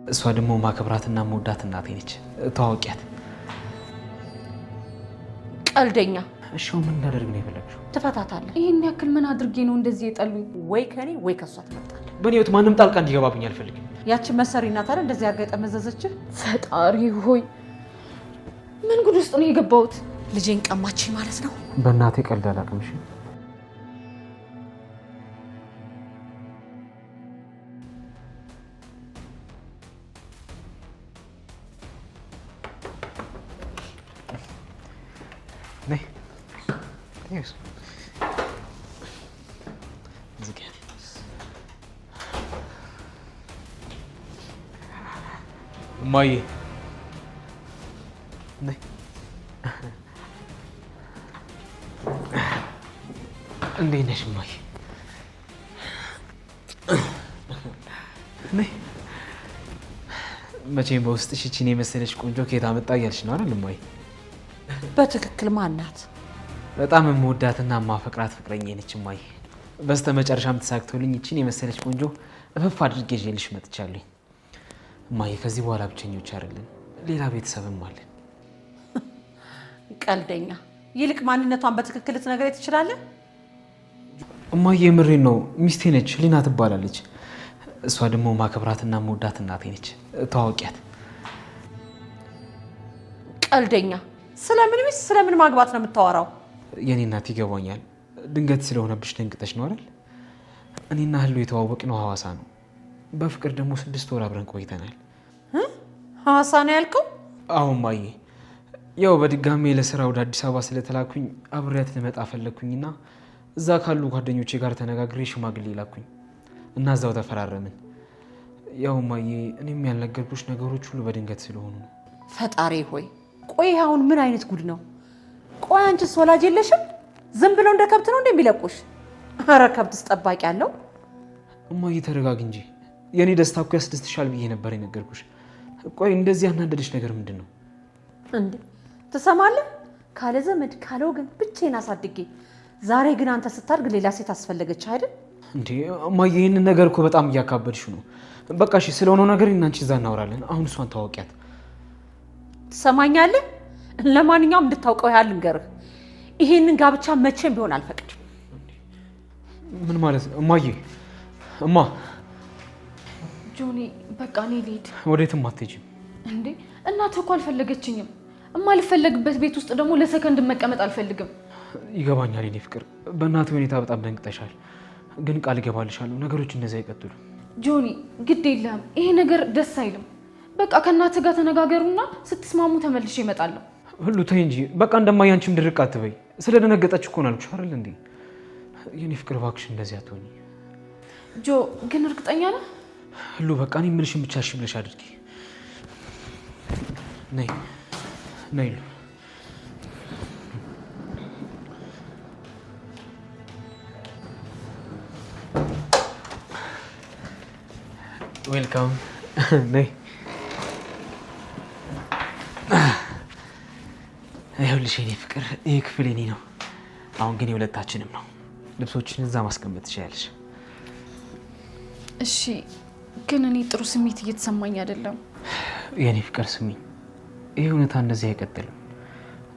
እሷ ደግሞ ማከብራትና መውዳት እናቴ ነች። ተዋውቂያት። ቀልደኛ። እሺ ምን እንዳደርግ ነው የፈለግሽው? ትፈታታለህ። ይሄን ያክል ምን አድርጌ ነው እንደዚህ የጠሉኝ? ወይ ከኔ ወይ ከሷ ትመጣለህ። በእኔ ህይወት ማንም ጣልቃ እንዲገባብኝ አልፈልግም። ያቺ መሰሪ እናት አይደል እንደዚህ አድርጋ የጠመዘዘችህ? ፈጣሪ ሆይ ምን ጉድ ውስጥ ነው የገባሁት? ልጄን ቀማችኝ ማለት ነው። በእናቴ ቀልድ አላውቅም። እሺ ነይ ነይስ ዝጊያ እማዬ ነይ እንዴት ነሽ እማዬ? ነይ መቼም በውስጥሽ ይህችን የመሰለሽ ቆንጆ ከየት አመጣ እያልሽ ነው አይደል እማዬ? በትክክል ማናት? በጣም የምወዳትና የማፈቅራት ፍቅረኛ ነች እማዬ። በስተመጨረሻም ተሳክቶልኝ ይህችን የመሰለች ቆንጆ እፍፍ አድርጌ ይዤልሽ መጥቻለሁ እማዬ። ከዚህ በኋላ ብቸኞች አይደለን፣ ሌላ ቤተሰብም አለን። ቀልደኛ። ይልቅ ማንነቷን በትክክል ልትነግረኝ ትችላለህ? እማዬ የምሬን ነው። ሚስቴ ነች፣ ሊና ትባላለች። እሷ ደግሞ ማከብራትና መውዳት እናቴ ነች። ተዋውቂያት። ቀልደኛ። ስለምን ሚስት ስለምን ማግባት ነው የምታወራው? የኔ እናት ይገባኛል። ድንገት ስለሆነብሽ ደንግጠሽ ነው አይደል? እኔና ህሉ የተዋወቅነው ሐዋሳ ነው። በፍቅር ደግሞ 6 ወር አብረን ቆይተናል። ሐዋሳ ነው ያልከው? አዎ እማዬ። ያው በድጋሜ ለስራ ወደ አዲስ አበባ ስለተላኩኝ አብሬያት ልመጣ ፈለግኩኝና እዛ ካሉ ጓደኞቼ ጋር ተነጋግሬ ሽማግሌ ላኩኝ እና እዛው ተፈራረምን። ያው እማዬ እኔም ያልነገርኩሽ ነገሮች ሁሉ በድንገት ስለሆኑ ነው። ፈጣሪ ሆይ ቆይ አሁን ምን አይነት ጉድ ነው? ቆይ አንቺስ ወላጅ የለሽም? ዝም ብለው እንደ ከብት ነው እንደሚለቁሽ? ኧረ ከብትስ ጠባቂ አለው። እማዬ ተረጋግ እንጂ። የኔ ደስታ እኮ ያስደስትሻል ብዬ ነበር የነገርኩሽ። ቆይ እንደዚህ ያናደደሽ ነገር ምንድን ነው እንዴ? ትሰማለህ? ካለ ዘመድ ካለ ወገን ብቻዬን አሳድጌ ዛሬ ግን አንተ ስታድግ ሌላ ሴት አስፈለገች አይደል እንዴ? እማዬ ይህንን ነገር እኮ በጣም እያካበድሽ ነው። በቃ እሺ ስለሆነው ነገር እናንቺ እዛ እናወራለን። አሁን እሷን ታዋቂያት። ትሰማኛለህ? ለማንኛውም እንድታውቀው ያህል ልንገርህ፣ ይሄንን ጋብቻ መቼም ቢሆን አልፈቅድም። ምን ማለት ነው እማዬ? እማ ጆኒ በቃ እኔ ልሂድ። ወዴትም አትሄጂም እንዴ? እናትህ እኮ አልፈለገችኝም። እማልፈለግበት ቤት ውስጥ ደግሞ ለሰከንድ መቀመጥ አልፈልግም። ይገባኛል የኔ ፍቅር። በእናትህ ሁኔታ በጣም ደንግጠሻል፣ ግን ቃል እገባልሻለሁ ነገሮች እንደዛ ይቀጥሉ። ጆኒ ግድ የለህም፣ ይሄ ነገር ደስ አይልም። በቃ ከእናትህ ጋር ተነጋገሩና ስትስማሙ ተመልሼ እመጣለሁ። ሁሉ ተይ እንጂ በቃ እንደማይ አንቺም ድርቅ አትበይ። ስለደነገጠች እኮ ነው አልኩሽ አይደል እንዴ? የኔ ፍቅር እባክሽ እንደዚህ አትሆኚ። ጆ ግን እርግጠኛ ነህ? ሁሉ በቃ እኔ የምልሽን ብቻ እሺ ብለሽ አድርጊ። ነይ ነይ ሉ ዌልካም። ነይ ይኸውልሽ የኔ ፍቅር፣ ይህ ክፍል የኔ ነው። አሁን ግን የሁለታችንም ነው። ልብሶችን እዛ ማስቀመጥ ትችያለሽ። እሺ፣ ግን እኔ ጥሩ ስሜት እየተሰማኝ አይደለም። የኔ ፍቅር ስሚኝ፣ ይህ እውነታ እንደዚህ አይቀጥልም።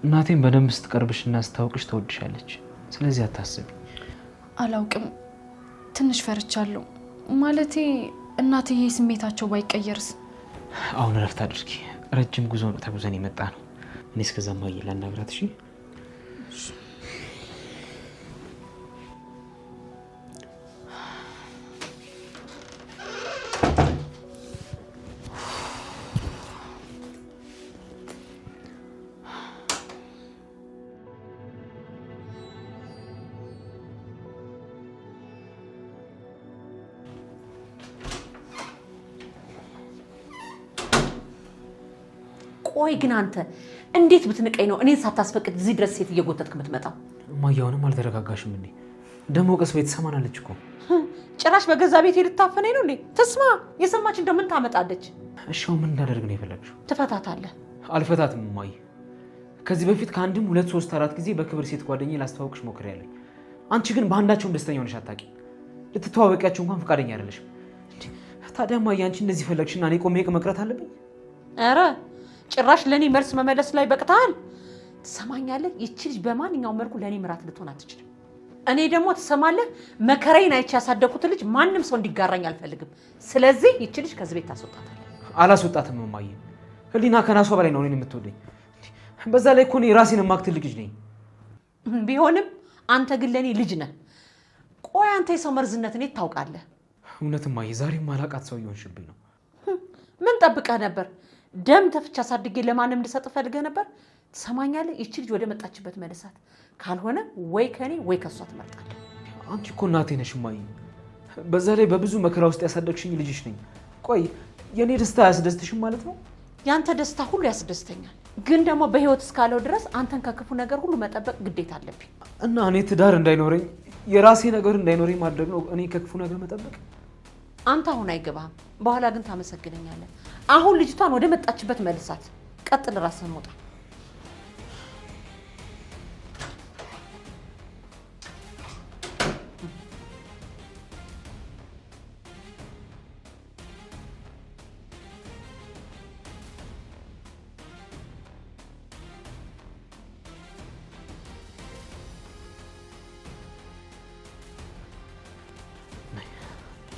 እናቴን በደንብ ስትቀርብሽና ስታውቅሽ ትወድሻለች። ስለዚህ አታስቢ። አላውቅም፣ ትንሽ ፈርቻለሁ። ማለቴ እናትዬ ስሜታቸው ባይቀየርስ? አሁን እረፍት አድርጊ። ረጅም ጉዞ ነው ተጉዘን የመጣ ነው። እኔ እስከዛ ማየ ላናግራት። እሺ ቆይ ግን አንተ እንዴት ብትንቀኝ ነው እኔን ሳታስፈቅድ እዚህ ድረስ ሴት እየጎተትክ የምትመጣው? እማዬውንም አልተረጋጋሽም እንዴ? ደግሞ ቀስ ቤት ትሰማናለች እኮ። ጭራሽ በገዛ ቤት ልታፈነኝ ነው እንዴ? ትስማ። የሰማች እንደምን ታመጣለች? እሺ ምን እንዳደርግ ነው የፈለግሽው? ትፈታታለህ። አልፈታትም እማዬ። ከዚህ በፊት ከአንድም 2 3 4 ጊዜ በክብር ሴት ጓደኛዬ ላስተዋውቅሽ ሞክሬያለሁ። አንቺ ግን በአንዳቸውም ደስተኛ ሆነሽ አታውቂም። ልትተዋወቂያቸው እንኳን ፈቃደኛ አይደለሽም። ታዲያ እማዬ አንቺ እንደዚህ ፈለግሽና እኔ ቆሜ መቅረት አለብኝ? ኧረ ጭራሽ ለኔ መልስ መመለስ ላይ በቅታል። ትሰማኛለህ? ይቺ ልጅ በማንኛውም መልኩ ለኔ ምራት ልትሆን አትችልም። እኔ ደግሞ ትሰማለህ፣ መከራዬን አይቼ ያሳደኩት ልጅ ማንም ሰው እንዲጋራኝ አልፈልግም። ስለዚህ ይቺ ልጅ ከዚህ ቤት ታስወጣታለህ። አላስወጣትም እማዬ። ህሊና ከራሷ በላይ ነው እኔን የምትወደኝ። በዛ ላይ እኮ እኔ ራሴን የማክትል ልጅ ነኝ። ቢሆንም አንተ ግን ለኔ ልጅ ነህ። ቆይ አንተ የሰው መርዝነት እኔ ታውቃለህ? እውነት እማዬ፣ ዛሬም ማላቃት ሰው እየሆንሽብኝ ነው። ምን ጠብቀህ ነበር? ደም ተፍቻ አሳድጌ ለማንም እንድሰጥ ፈልገህ ነበር? ትሰማኛለህ? ይቺ ልጅ ወደ መጣችበት መልሳት። ካልሆነ ወይ ከኔ ወይ ከሷ ትመርጣለህ። አንቺ እኮ እናቴ ነሽ እማዬ። በዛ ላይ በብዙ መከራ ውስጥ ያሳደግሽኝ ልጅሽ ነኝ። ቆይ የኔ ደስታ አያስደስትሽም ማለት ነው? ያንተ ደስታ ሁሉ ያስደስተኛል፣ ግን ደግሞ በህይወት እስካለው ድረስ አንተን ከክፉ ነገር ሁሉ መጠበቅ ግዴታ አለብኝ። እና እኔ ትዳር እንዳይኖረኝ የራሴ ነገር እንዳይኖረኝ ማድረግ ነው እኔ ከክፉ ነገር መጠበቅ? አንተ አሁን አይገባህም፣ በኋላ ግን ታመሰግነኛለህ። አሁን ልጅቷን ወደ መጣችበት መልሳት። ቀጥል፣ ራስህን ውጣ።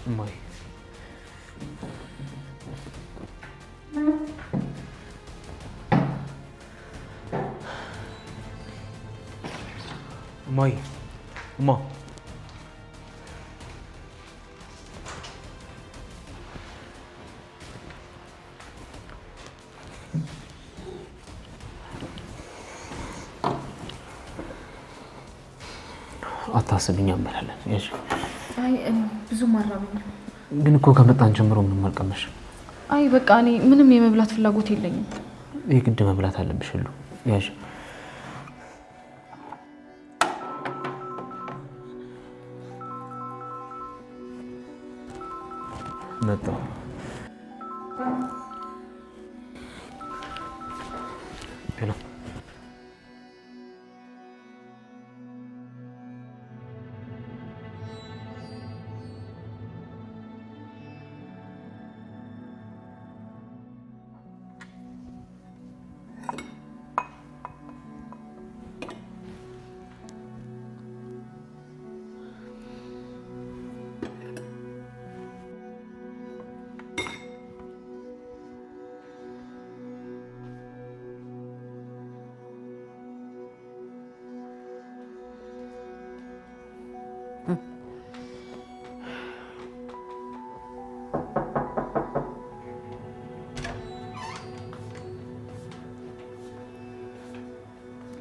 እማዬ እማዬ እማ አታስብኝ እንበላለን። እሺ አይ ብዙም አራበኝም። ግን እኮ ከመጣን ጀምሮ ምንም አልቀመሽም። አይ በቃ እኔ ምንም የመብላት ፍላጎት የለኝም። የግድ መብላት አለብሽ ሁሉ ያሽ መጣሁ። ሄሎ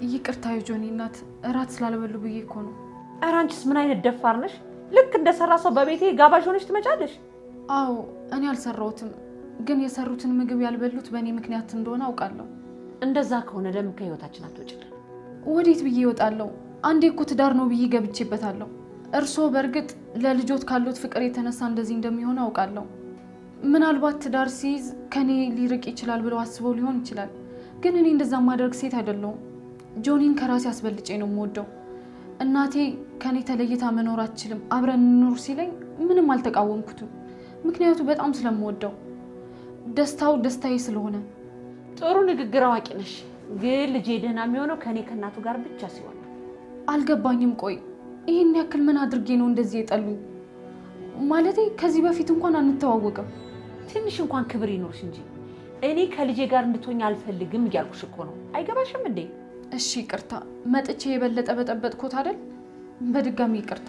ይቅርታ የጆኒ እናት፣ እራት ስላልበሉ ብዬ እኮ ነው። ኧረ አንቺስ ምን አይነት ደፋር ነሽ? ልክ እንደሰራ ሰው በቤቴ ጋባዥ ሆነሽ ትመጫለሽ? አዎ እኔ አልሰራሁትም፣ ግን የሰሩትን ምግብ ያልበሉት በእኔ ምክንያት እንደሆነ አውቃለሁ። እንደዛ ከሆነ ለምን ከህይወታችን አትወጪልን? ወዴት ብዬ እወጣለሁ? አንዴ እኮ ትዳር ነው ብዬ ገብቼበታለሁ። እርስዎ በእርግጥ ለልጆት ካሉት ፍቅር የተነሳ እንደዚህ እንደሚሆን አውቃለሁ። ምናልባት ትዳር ሲይዝ ከኔ ሊርቅ ይችላል ብለው አስበው ሊሆን ይችላል። ግን እኔ እንደዛ ማድረግ ሴት አይደለሁም። ጆኒን ከራሴ አስበልጬ ነው የምወደው። እናቴ ከኔ ተለይታ መኖር አትችልም፣ አብረን እንኖር ሲለኝ ምንም አልተቃወምኩትም። ምክንያቱ በጣም ስለምወደው፣ ደስታው ደስታዬ ስለሆነ። ጥሩ ንግግር አዋቂ ነሽ። ግን ልጄ ደህና የሚሆነው ከኔ ከእናቱ ጋር ብቻ ሲሆን ነው። አልገባኝም። ቆይ ይሄን ያክል ምን አድርጌ ነው እንደዚህ የጠሉኝ? ማለቴ ከዚህ በፊት እንኳን አንተዋወቅም። ትንሽ እንኳን ክብር ይኖርሽ እንጂ እኔ ከልጄ ጋር እንድትሆኝ አልፈልግም እያልኩሽ እኮ ነው። አይገባሽም እንዴ? እሺ ይቅርታ፣ መጥቼ የበለጠ በጠበጥኩት አይደል? በድጋሚ ይቅርታ።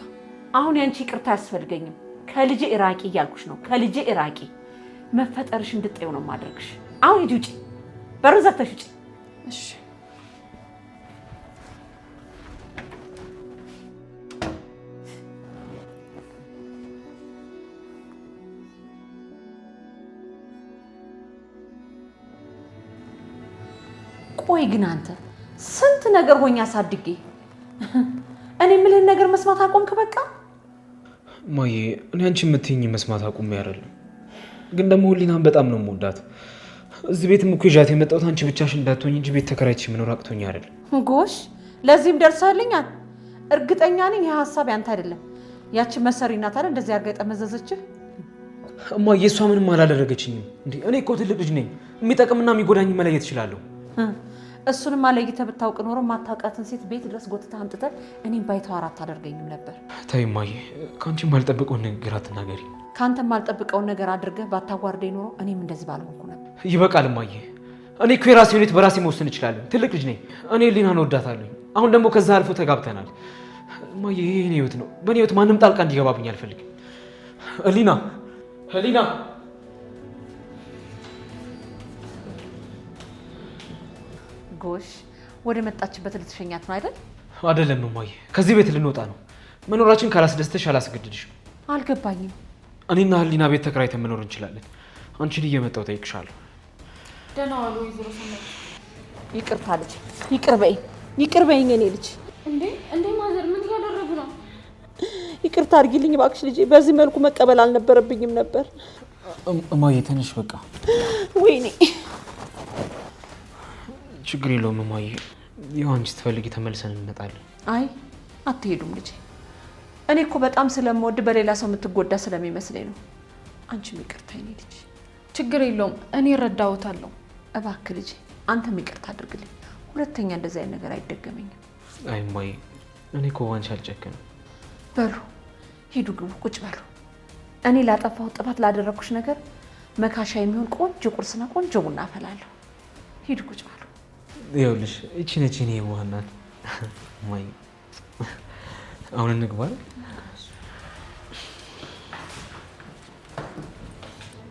አሁን ያንቺ ይቅርታ አያስፈልገኝም። ከልጄ እራቂ እያልኩሽ ነው። ከልጄ እራቂ። መፈጠርሽ እንድጠየው ነው ማድረግሽ። አሁን ሂጂ፣ ውጪ፣ በሩን ዘግተሽ ውጪ። እሺ ቆይ ግን አንተ ስንት ነገር ሆኛ አሳድጌ እኔ የምልህን ነገር መስማት አቆምክ? በቃ ማዬ፣ እኔ አንቺ የምትይኝ መስማት አቁሜ አይደለም፣ ግን ደግሞ ህሊናን በጣም ነው የምወዳት። እዚህ ቤትም እኮ ይዣት የመጣሁት አንቺ ብቻሽን እንዳትሆኝ እንጂ ቤት ተከራይቼ መኖር አቅቶኝ አይደለም። ጎሽ፣ ለዚህም ደርሰህልኛል። እርግጠኛ ነኝ ይህ ሀሳብ ያንተ አይደለም። ያቺ መሰሪ ናት አይደል እንደዚህ አድርጋ የጠመዘዘችህ? እማዬ እሷ ምንም አላደረገችኝም እንዴ። እኔ እኮ ትልቅ ልጅ ነኝ። የሚጠቅምና የሚጎዳኝ መለየት እችላለሁ። እሱንም ለይተህ ብታውቅ ኖሮ ማታውቃትን ሴት ቤት ድረስ ጎትተህ አምጥተህ እኔም ባይተዋር አታደርገኝም ነበር። ተይ እማዬ፣ ከአንቺ የማልጠብቀውን ንግግር አትናገሪ። ከአንተ የማልጠብቀውን ነገር አድርገህ ባታዋርደኝ ኖሮ እኔም እንደዚህ ባልሆንኩ ነበር። ይበቃል እማዬ። እኔ እኮ የራሴ ሁኔታ በራሴ መወሰን እችላለሁ። ትልቅ ልጅ ነኝ። እኔ ሊናን እወዳታለሁ። አሁን ደግሞ ከዛ አልፎ ተጋብተናል። እማዬ ይሄ የኔ ህይወት ነው። በእኔ ህይወት ማንም ጣልቃ እንዲገባብኝ አልፈልግም። ሊና ጎሽ፣ ወደ መጣችበት ልትሸኛት ነው አይደል? አይደለም እማዬ፣ ከዚህ ቤት ልንወጣ ነው። መኖራችን ካላስደስተሽ አላስገድድሽም። አልገባኝም። እኔና ህሊና ቤት ተከራይተን መኖር እንችላለን። አንቺን እየመጣሁ ጠይቅሻለሁ። ደህና ዋሉ ወይዘሮ ሰናይት። ይቅርታ ልጅ፣ ይቅር በይኝ እኔ ልጅ። እንዴ ማዘር ምን እያደረጉ ነው? ይቅርታ አድርጊልኝ እባክሽ ልጄ። በዚህ መልኩ መቀበል አልነበረብኝም ነበር። እማዬ ትንሽ በቃ። ወይኔ ችግር የለውም እማዬ። ያው አንቺ ስትፈልጊ ተመልሰን እንመጣለን። አይ አትሄዱም ልጄ። እኔ እኮ በጣም ስለምወድ በሌላ ሰው የምትጎዳ ስለሚመስለኝ ነው። አንቺም ይቅርታ የኔ ልጅ። ችግር የለውም እኔ እረዳዎታለሁ። እባክህ ልጄ አንተም ይቅርታ አድርግልኝ። ሁለተኛ እንደዚህ አይነት ነገር አይደገመኝም። አይ እማዬ፣ እኔ እኮ ባንቺ አልጨክንም። በሉ ሂዱ፣ ግቡ፣ ቁጭ በሉ። እኔ ላጠፋሁት ጥፋት ላደረኩሽ ነገር መካሻ የሚሆን ቆንጆ ቁርስና ቆንጆ ቡና አፈላለሁ። ሂዱ፣ ቁጭ በሉ። ይኸውልሽ እቺ ነች እኔ ዋናት እማዬ። አሁን እንግባ።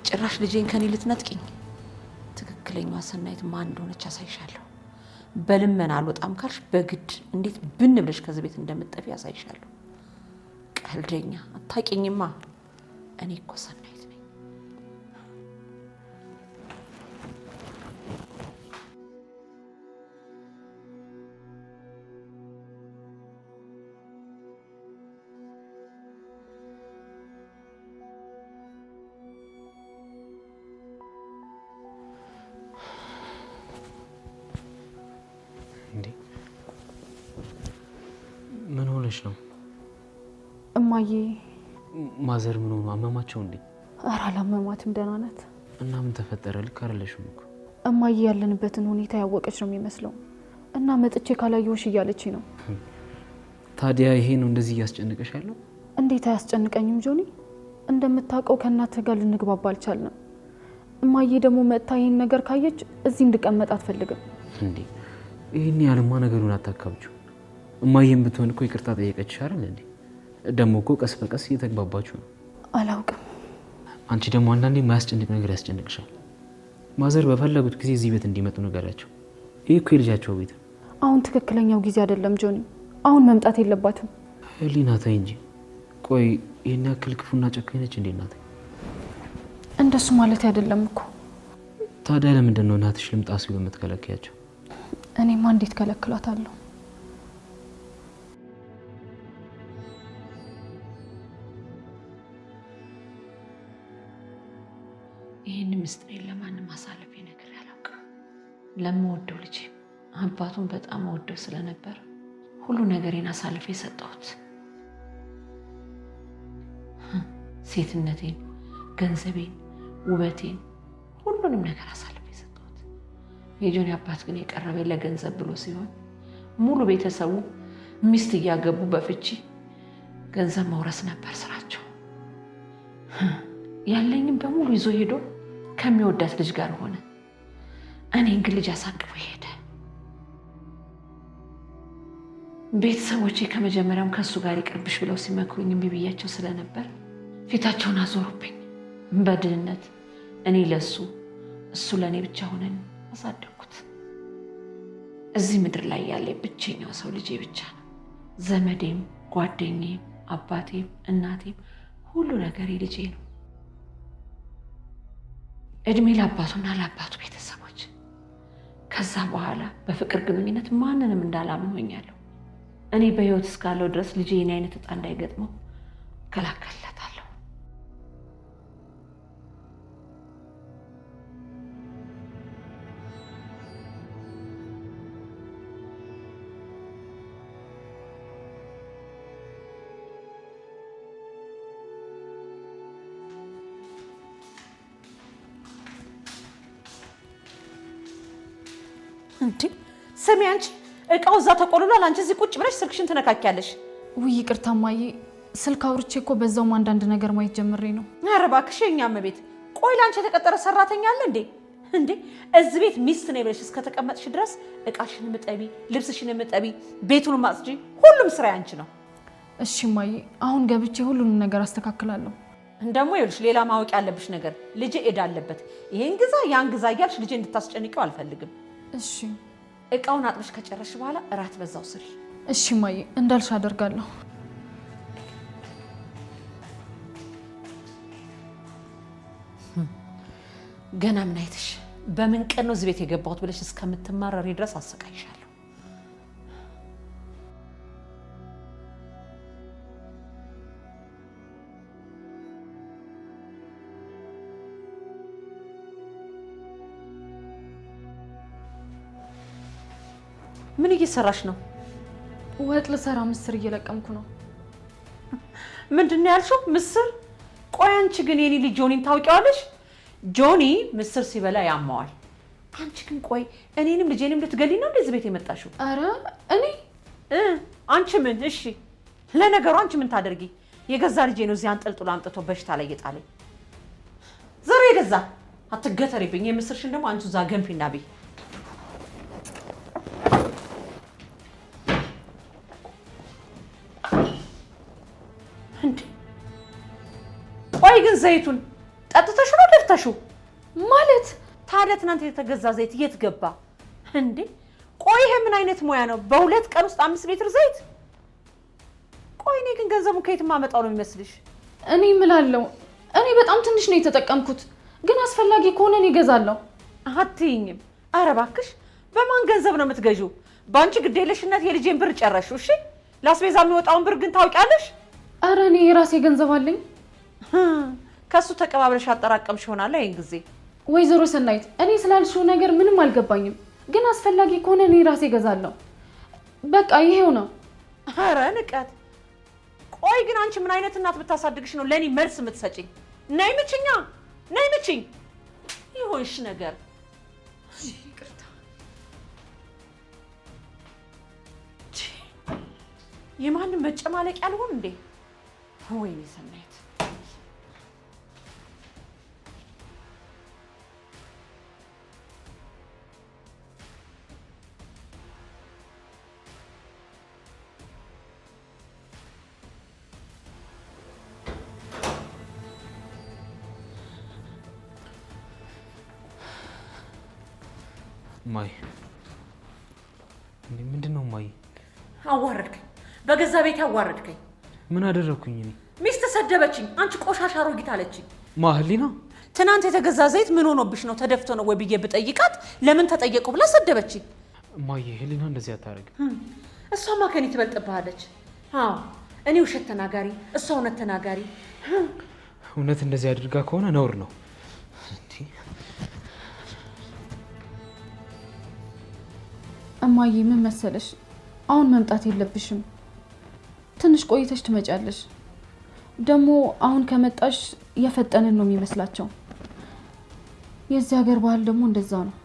ጭራሽ ልጄን ከኔ ልትነጥቂኝ? ትክክለኛዋ ሰናይት ማን እንደሆነች አሳይሻለሁ። በልመና አልወጣም ካልሽ በግድ እንዴት ብን ብለሽ ከዚህ ቤት እንደምትጠፊ አሳይሻለሁ። ቀልደኛ፣ አታውቂኝማ። እኔ እኮ ሰናይት ነኝ። እንዴ ምን ሆነሽ ነው? እማዬ ማዘር ምን ሆኑ? አመማቸው እንዴ? ኧረ አላመማትም፣ ደህና ናት። እና ምን ተፈጠረ? ልክ አይደለሽም እኮ። እማዬ ያለንበትን ሁኔታ ያወቀች ነው የሚመስለው እና መጥቼ ካላየሁሽ እያለች ነው። ታዲያ ይሄ ነው እንደዚህ እያስጨነቀሽ ያለው? እንዴት አያስጨንቀኝም ጆኒ? እንደምታውቀው ከእናትህ ጋር ልንግባባ አልቻልንም። እማዬ ደግሞ መጥታ ይህን ነገር ካየች እዚህ እንድቀመጥ አትፈልግም። እንዴ ይህን ያልማ ነገሩን አታካብችው። እማዬም ብትሆን እኮ ይቅርታ ጠየቀችሽ አይደል እንዴ? ደግሞ እኮ ቀስ በቀስ እየተግባባችሁ ነው። አላውቅም። አንቺ ደግሞ አንዳንዴ የማያስጨንቅ ነገር ያስጨንቅሻል። ማዘር በፈለጉት ጊዜ እዚህ ቤት እንዲመጡ ነገራቸው። ይህ እኮ የልጃቸው ቤት ነው። አሁን ትክክለኛው ጊዜ አይደለም ጆኒ። አሁን መምጣት የለባትም። ህሊና ተይ እንጂ። ቆይ ይህን ያክል ክፉና ጨካኝ ነች እንዴ እናቴ? እንደሱ ማለት አይደለም እኮ። ታዲያ ለምንድን ነው እናትሽ ልምጣ ሲሉ የምትከለክያቸው? እኔማ እንዴት ከለክሏታለሁ? ይህን ምስጢሬን ለማንም አሳልፌ ነገር ያላውቅም። ለምወደው ልጄ አባቱን በጣም ወደው ስለነበር ሁሉ ነገሬን አሳልፌ ሰጠሁት። ሴትነቴን፣ ገንዘቤን፣ ውበቴን፣ ሁሉንም ነገር አሳልፌ ሰጠሁት። የጆኒ አባት ግን የቀረበኝ ለገንዘብ ብሎ ሲሆን ሙሉ ቤተሰቡ ሚስት እያገቡ በፍቺ ገንዘብ መውረስ ነበር ስራቸው። ያለኝም በሙሉ ይዞ ሄዶ ከሚወዳት ልጅ ጋር ሆነ። እኔን ግን ልጅ አሳቅፎ ሄደ። ቤተሰቦቼ ከመጀመሪያም ከሱ ጋር ይቅርብሽ ብለው ሲመክሩኝ እምቢ ብያቸው ስለነበር ፊታቸውን አዞሩብኝ። በድህነት እኔ ለሱ እሱ ለእኔ ብቻ ሆነን አሳደግኩት። እዚህ ምድር ላይ ያለ ብቸኛው ሰው ልጄ ብቻ ነው። ዘመዴም፣ ጓደኛዬም፣ አባቴም፣ እናቴም ሁሉ ነገሬ ልጄ ነው። እድሜ ለአባቱና ለአባቱ ቤተሰቦች። ከዛ በኋላ በፍቅር ግንኙነት ማንንም እንዳላምን ሆኛለሁ። እኔ በህይወት እስካለው ድረስ ልጄ የኔ አይነት እጣ እንዳይገጥመው እከላከልለታለሁ። እንዴ ስሚ አንቺ እቃው እዛ ተቆልሏል። አንቺ እዚህ ቁጭ ብለሽ ስልክሽን ትነካኪያለሽ። ውይ ይቅርታ እማዬ፣ ስልክ አውርቼ እኮ በዛውም አንዳንድ ነገር ማየት ጀምሬ ነው። ኧረ እባክሽ የእኛም ቤት ቆይ ላንቺ የተቀጠረ ሰራተኛ አለ እንዴ? እንዴ እዚህ ቤት ሚስት ነኝ ብለሽ እስከተቀመጥሽ ድረስ እቃሽን ምጠቢ፣ ልብስሽን ምጠቢ፣ ቤቱን ማጽጂ፣ ሁሉም ስራ ያንቺ ነው። እሺ እማዬ፣ አሁን ገብቼ ሁሉንም ነገር አስተካክላለሁ። እንደሞ ይኸውልሽ ሌላ ማወቅ ያለብሽ ነገር ልጄ ሄዳ አለበት ይሄን ግዛ ያን ግዛ እያልሽ ልጄ እንድታስጨንቂው አልፈልግም። እሺ እቃውን አጥበሽ ከጨረሽ በኋላ እራት በዛው ስሪ። እሺ እማዬ፣ እንዳልሽ አደርጋለሁ። ገና ምን አይተሽ በምን ቀን ነው እዚህ ቤት የገባሁት ብለሽ እስከምትማረሪ ድረስ አሰቃይሻለሁ። ምን እየሰራሽ ነው? ወጥ ልሰራ ምስር እየለቀምኩ ነው። ምንድን ነው ያልሽው? ምስር? ቆይ አንቺ ግን የኔ ልጅ ጆኒን ታውቂዋለሽ? ጆኒ ምስር ሲበላ ያማዋል። አንቺ ግን ቆይ እኔንም ልጄንም ልትገሊ ነው እንደዚህ ቤት የመጣሽው? አረ እኔ አንቺ ምን? እሺ ለነገሩ አንቺ ምን ታደርጊ? የገዛ ልጄ ነው እዚህ አንጠልጥሎ አምጥቶ በሽታ ላይ የጣለኝ። ዘሮ የገዛ አትገተሪብኝ። የምስርሽን ደግሞ አንቺ እዛ ገንፊና ቤ እንዴ። ቆይ ግን ዘይቱን ጠጥተሽ ነው ደፍተሽው? ማለት ታዲያ ትናንት የተገዛ ዘይት የት ገባ እንዴ? ቆይ ይሄ ምን አይነት ሙያ ነው? በሁለት ቀን ውስጥ 5 ሊትር ዘይት? ቆይ እኔ ግን ገንዘቡን ከየት ማመጣው ነው የሚመስልሽ? እኔ እምላለሁ እኔ በጣም ትንሽ ነው የተጠቀምኩት፣ ግን አስፈላጊ ከሆነ እኔ እገዛለሁ። አትይኝም? ኧረ እባክሽ በማን ገንዘብ ነው የምትገዢው? በአንቺ ግዴለሽነት የልጄን ብር ጨረሽው። እሺ ላስቤዛ የሚወጣውን ብር ግን ታውቂያለሽ? ኧረ እኔ የራሴ ገንዘብ አለኝ። ከሱ ተቀባብለሽ አጠራቀምሽ ይሆናል። ይሄን ጊዜ ወይዘሮ ሰናይት እኔ ስላልሽው ነገር ምንም አልገባኝም፣ ግን አስፈላጊ ከሆነ እኔ ራሴ እገዛለሁ። በቃ ይሄው ነው። ኧረ ንቀት! ቆይ ግን አንቺ ምን አይነት እናት ብታሳድግሽ ነው ለኔ መልስ የምትሰጪኝ? ነይ ምችኛ፣ ነይ ምችኝ። ይሆንሽ ነገር ይቅርታ። የማንም መጨማለቂያ አልሆን እንዴ? ወይኔ ሰናይት! ማይ ምንድን ነው ማይ? አዋረድከኝ፣ በገዛ ቤት አዋረድከኝ። ምን አደረኩኝ እኔ? ሚስት ሰደበችኝ። አንቺ ቆሻሻ አሮጊት አለችኝ። ማህሊና ትናንት የተገዛ ዘይት ምን ሆኖብሽ ነው ተደፍቶ ነው ወይ ብዬ ብጠይቃት ለምን ተጠየቁ ብላ ሰደበችኝ። ማይ ህሊና እንደዚህ አታረግም። እሷማ ከኔ ትበልጥብሃለች። አዎ እኔ ውሸት ተናጋሪ፣ እሷ እውነት ተናጋሪ። እውነት እንደዚህ አድርጋ ከሆነ ነውር ነው። እማዬ ምን መሰለሽ፣ አሁን መምጣት የለብሽም። ትንሽ ቆይተሽ ትመጫለሽ። ደግሞ አሁን ከመጣሽ የፈጠንን ነው የሚመስላቸው። የዚህ ሀገር ባህል ደግሞ እንደዛ ነው።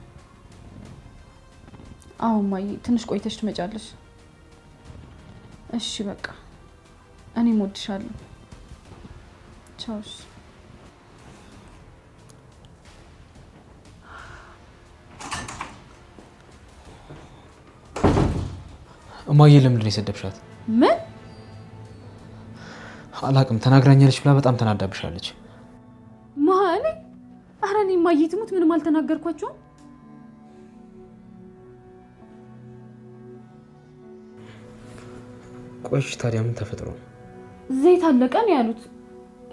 አዎ እማዬ ትንሽ ቆይተሽ ትመጫለሽ። እሺ በቃ እኔም እወድሻለሁ። ቻውሽ። እማዬ ለምንድን ነው የሰደብሻት? ምን? አላቅም፣ ተናግራኛለች ብላ በጣም ተናዳብሻለች። ማለ ኧረ እኔ እማዬ ትሙት ምንም አልተናገርኳቸውም። ቆይሽ ታዲያ ምን ተፈጥሮ? ዘይት አለቀ ነው ያሉት።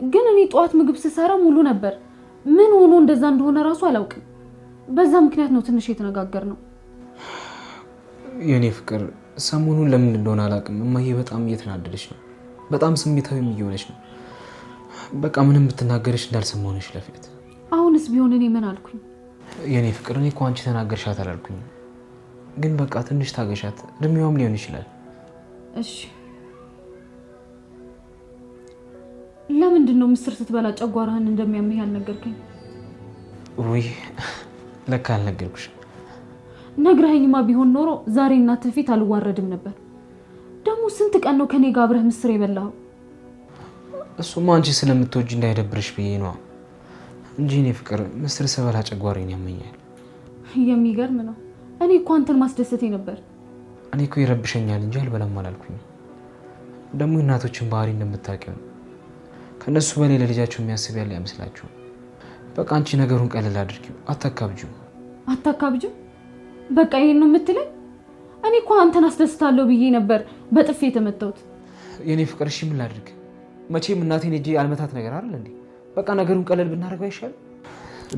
ግን እኔ ጠዋት ምግብ ስሰራ ሙሉ ነበር። ምን ሆኖ እንደዛ እንደሆነ ራሱ አላውቅም። በዛ ምክንያት ነው ትንሽ የተነጋገር ነው። የኔ ፍቅር ሰሞኑን ለምን እንደሆነ አላውቅም፣ እማዬ በጣም እየተናደደች ነው። በጣም ስሜታዊም እየሆነች ነው። በቃ ምንም ብትናገርሽ እንዳልሰማው ነሽ ለፊት። አሁንስ ቢሆን እኔ ምን አልኩኝ? የኔ ፍቅር እኔ እኮ አንቺ ተናገርሻት አላልኩኝም። ግን በቃ ትንሽ ታገሻት፣ እድሜዋም ሊሆን ይችላል። እሺ ለምንድን ነው ምስር ስትበላ ጨጓራህን እንደሚያምህ ያልነገርከኝ? ውይ ለካ አልነገርኩሽም። ነግረኸኝማ ቢሆን ኖሮ ዛሬ እናትህ ፊት አልዋረድም ነበር። ደግሞ ስንት ቀን ነው ከኔ ጋር አብረህ ምስር የበላኸው? እሱማ አንቺ ስለምትወጂ እንዳይደብርሽ ብዬ ነው እንጂ እኔ ፍቅር ምስር ስበላ ጨጓራዬን ያመኛል። የሚገርም ነው። እኔ እኮ አንተን ማስደሰቴ ነበር። እኔ እኮ ይረብሸኛል እንጂ አልበላም አላልኩኝ። ደግሞ እናቶችን ባህሪ እንደምታውቂው ከነሱ በላይ ለልጃቸው የሚያስብ ያለ አይመስላችሁ። በቃ አንቺ ነገሩን ቀለል አድርጊው፣ አታካብጂው። አታካብጂው? በቃ ይሄን ነው የምትለኝ? እኔ እኮ አንተን አስደስታለሁ ብዬ ነበር በጥፌ የተመታሁት። የኔ ፍቅር እሺ ምን ላድርግ? መቼም እናቴን እጄ አልመታት ነገር አይደል እንዴ? በቃ ነገሩን ቀለል ብናደርገው አይሻልም?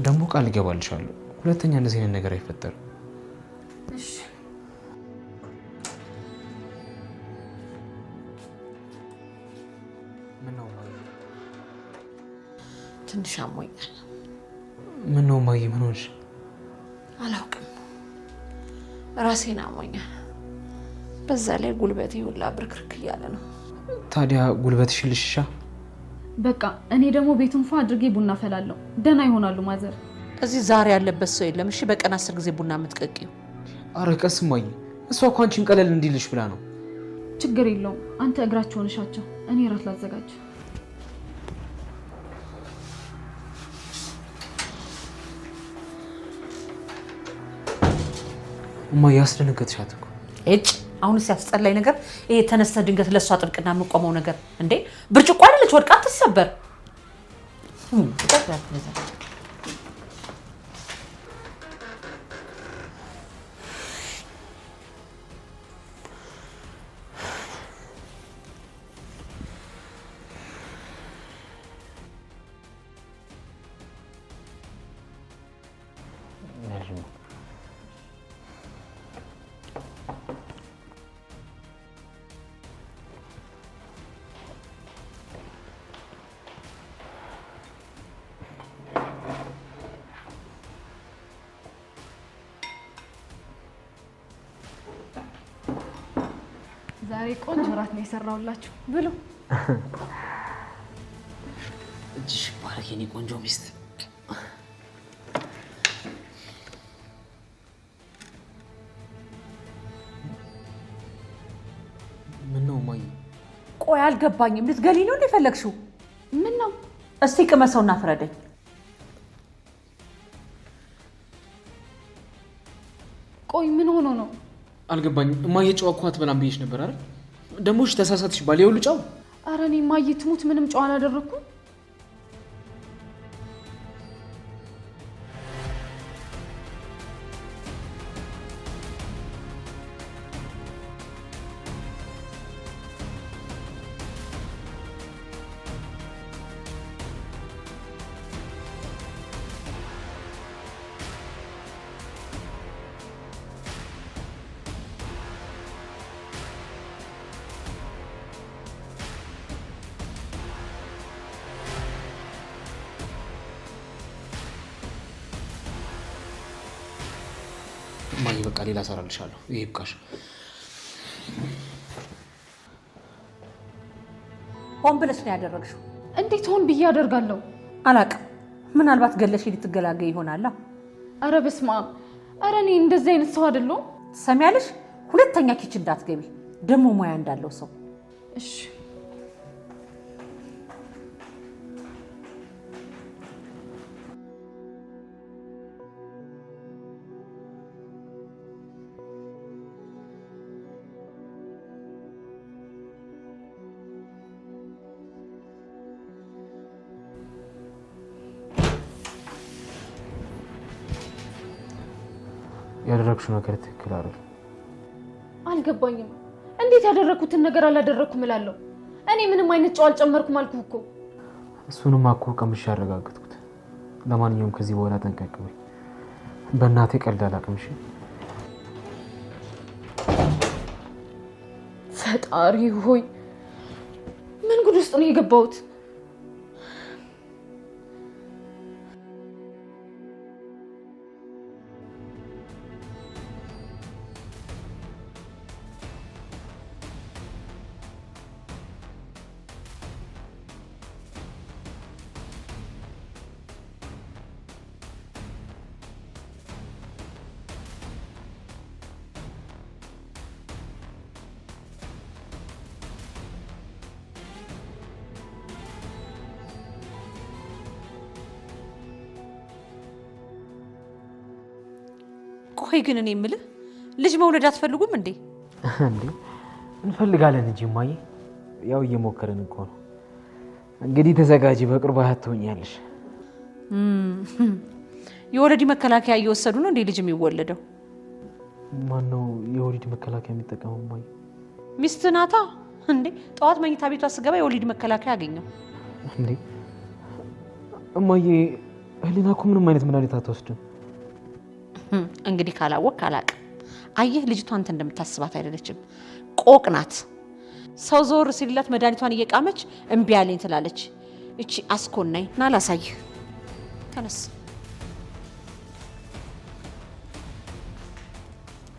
ደግሞ ቃል እገባልሻለሁ ሁለተኛ እንደዚህ አይነት ነገር አይፈጠርም። እሺ ምን ነው ማይ? ትንሽ አሞኛል። ምን ነው ማይ? ምን ሆነሽ? አላውቅም፣ ራሴን አሞኛል። በዛ ላይ ጉልበቴ ሁላ ብርክርክ እያለ ነው። ታዲያ ጉልበትሽ ልሽሻ? በቃ እኔ ደግሞ ቤቱን ፏ አድርጌ ቡና ፈላለሁ። ደህና ይሆናሉ ማዘር። እዚህ ዛሬ ያለበት ሰው የለም። እሺ በቀን 10 ጊዜ ቡና የምትቀቂው? አረ ቀስ ማይ፣ እሷ እኮ አንቺን ቀለል እንዲልሽ ብላ ነው። ችግር የለውም። አንተ እግራቸውን እሻቸው፣ እኔ ራት ላዘጋጅ። እማዬ ያስደነገጥሻት እኮ። እጭ አሁንስ ያስጠላኝ ነገር ይሄ ተነስተ ድንገት ለሷ ጥብቅና የምቆመው ነገር እንዴ! ብርጭቆ አይደለች ወድቃ አትሰበር። ዛሬ ቆንጆ ራት ነው የሰራሁላችሁ፣ ብሉ። እጅሽ ባረክ የኔ ቆንጆ ሚስት። ምን ነው ማይ? ቆይ አልገባኝም። ልትገሊ ነው እንደ ፈለግሽው? ምን ነው? እስቲ ቅመሰውና ፍረደኝ። ቆይ ምን ሆኖ ነው? አልገባኝም። እማዬ ጨው እኮ አትበላም ብዬሽ ነበር አይደል? ደግሞ እሺ ተሳሳትሽ ባል ይኸውልህ ጨው። ኧረ እኔ እማዬ ትሙት ምንም ጨው አላደረኩም። እማዬ በቃ ሌላ እሰራልሻለሁ። ይሄ ይብቃሽ። ሆን ብለሽ ነው ያደረግሽው? እንዴት ሆን ብዬ አደርጋለሁ? አላውቅም። ምናልባት ገለሽ ልትገላገይ ይሆናል። አረ በስመ አብ! አረ እኔ እንደዚህ አይነት ሰው አይደለሁም። ትሰሚያለሽ? ሁለተኛ ኪችን እንዳትገቢ፣ ደግሞ ሙያ እንዳለው ሰው። እሺ ያደረግሽው ነገር ትክክል አይደል? አልገባኝም። እንዴት ያደረኩትን ነገር አላደረኩም እላለሁ? እኔ ምንም አይነት ጨው አልጨመርኩም አልኩህ እኮ። እሱንም እኮ ቀምሼ ያረጋግጥኩት። ለማንኛውም ከዚህ በኋላ ጠንቀቅ በይ። በእናቴ ቀልድ አላውቅም። እሺ ፈጣሪ ሆይ ምን ጉድ ውስጥ ነው የገባሁት? ቆይ ግን እኔ የምልህ ልጅ መውለድ አትፈልጉም እንዴ? እንዴ እንፈልጋለን እንጂ እማዬ፣ ያው እየሞከርን እኮ ነው። እንግዲህ ተዘጋጂ፣ በቅርቡ አያት ትሆኛለሽ። የወለድ መከላከያ እየወሰዱ ነው እንዴ ልጅ የሚወለደው? ማን ነው የወሊድ መከላከያ የሚጠቀመው እማዬ? ሚስት ናታ እንዴ። ጠዋት መኝታ ቤቷ ስገባ የወሊድ መከላከያ አገኘው። እንዴ እማዬ፣ ህሊና እኮ ምንም አይነት መድኃኒት አትወስድም። እንግዲህ ካላወቅ አላቅም። አየህ ልጅቷ አንተ እንደምታስባት አይደለችም፣ ቆቅ ናት። ሰው ዞር ሲልላት መድኃኒቷን እየቃመች እምቢ አለኝ ትላለች። እቺ አስኮናኝ ና ላሳይህ። ተነስ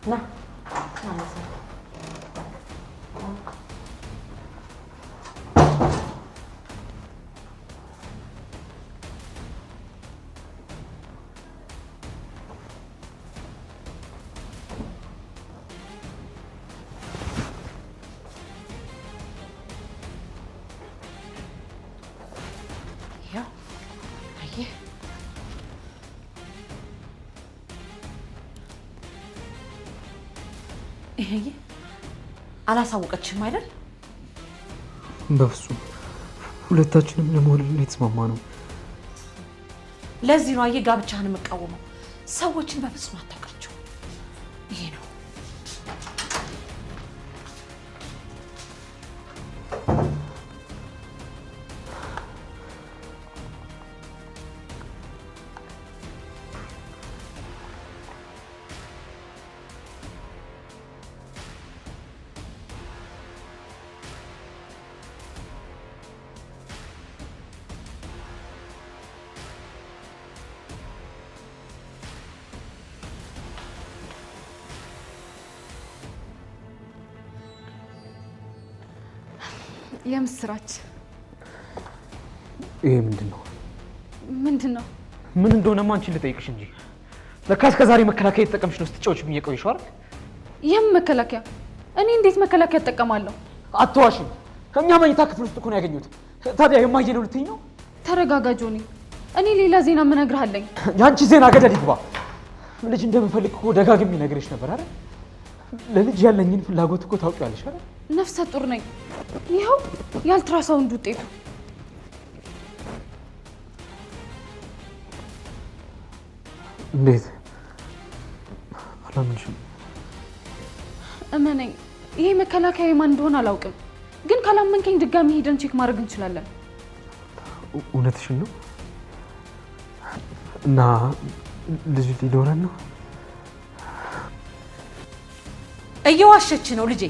ና ይሄ አላሳወቀችም አይደል? በፍጹም ሁለታችንም ለመውለድ ነው የተስማማነው። ለዚህ ነው አየህ ጋብቻህን የምቃወመው። ሰዎችን በፍጹም አታውቃቸው። ይሄ ነው የምስራች። ይሄ ምንድን ነው? ምንድን ነው? ምን እንደሆነማ አንቺን ልጠይቅሽ እንጂ ለካ እስከ ዛሬ መከላከያ የተጠቀምሽ ነው ስትጫወች ብዬ ቆይሽ አይደል? ይህም መከላከያ? እኔ እንዴት መከላከያ እጠቀማለሁ? አትዋሽም። ከእኛ መኝታ ክፍል ውስጥ እኮ ነው ያገኘሁት። ታዲያ የማየለው ልትይኝ ነው? ተረጋጋ ጆኒ። እኔ ሌላ ዜና እነግርሃለሁ። የአንቺ ዜና ገደል ይግባ። ልጅ እንደምፈልግ እኮ ደጋግሜ ነግሬሽ ነበር አይደል? ለልጅ ያለኝን ፍላጎት እኮ ታውቂያለሽ አይደል? ነፍሰ ጡር ነኝ። ይኸው የአልትራሳውንድ ውጤቱ። እንዴት? አላምንሽም። እመነኝ፣ ይሄ መከላከያ ማን እንደሆነ አላውቅም፣ ግን ካላመንከኝ ድጋሚ ሄደን ቼክ ማድረግ እንችላለን። እውነትሽን ነው? እና ልጅ ሊኖረን ነው? እየዋሸች ነው ልጄ።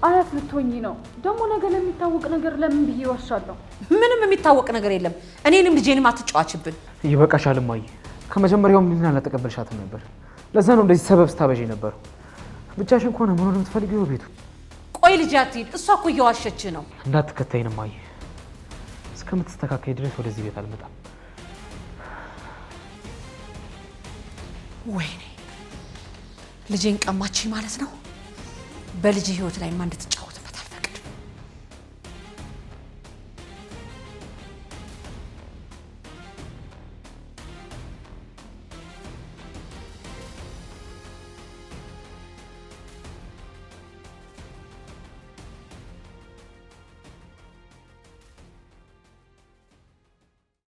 አያት ልትሆኚ ነው ደግሞ። ነገ ለሚታወቅ ነገር ለምን ብዬ ዋሻለሁ? ምንም የሚታወቅ ነገር የለም። እኔንም ልጄንም አትጫዋችብን። ይበቃሻል እማዬ። ከመጀመሪያውም ምን አልተቀበልሻትም ነበር። ለዛ ነው እንደዚህ ሰበብ ስታበዢ ነበር። ብቻሽን ከሆነ ምን ሆነ የምትፈልጊው ቤቱ? ቆይ ልጄ አትሂድ። እሷ እኮ እየዋሸች ነው። እንዳትከታይን እማዬ። እስከምትስተካከይ ድረስ ወደዚህ ቤት አልመጣም። ወይኔ ልጄን ቀማችኝ ማለት ነው። በልጅ ህይወት ላይ ማን እንድትጫ